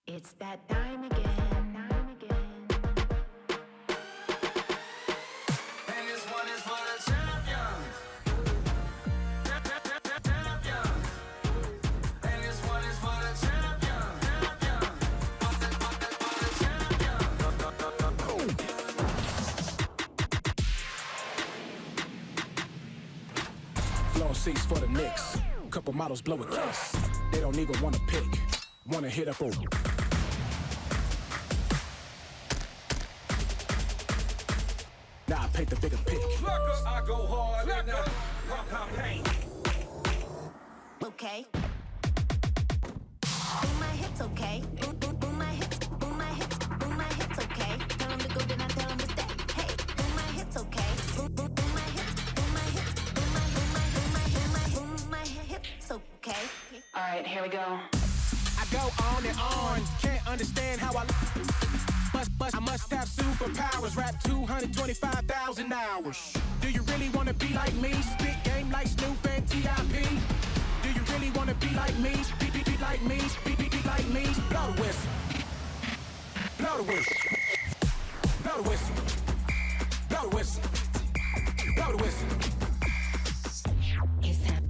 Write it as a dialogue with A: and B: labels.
A: It's that time again, time again.
B: And this one is for the champions. Champions. And this one is for the champions.
C: Floor seats for the Knicks. Couple models blow a kiss. They don't even wanna pick. Wanna hit up over. Now I paint the bigger pick.
B: I go hard and pop pain.
A: Okay. Boom my hips, okay. Boom my hips, boom my hips, boom my hips, okay. Tell 'em to go, then I tell 'em to stay. Hey, boom my hips, okay. Boom my hips, boom my hips, boom my hips, okay. All right, here we go.
C: I go on and on. Can't understand how I I must have superpowers. Rap 225,000 hours. Do you really wanna be like me? Spit game like Snoop and T.I.P. Do you really wanna be like me? Be like me? Be like me? Blow the whistle. Blow the whistle. Blow the whistle. Blow the whistle. Blow the whistle.
A: It's that.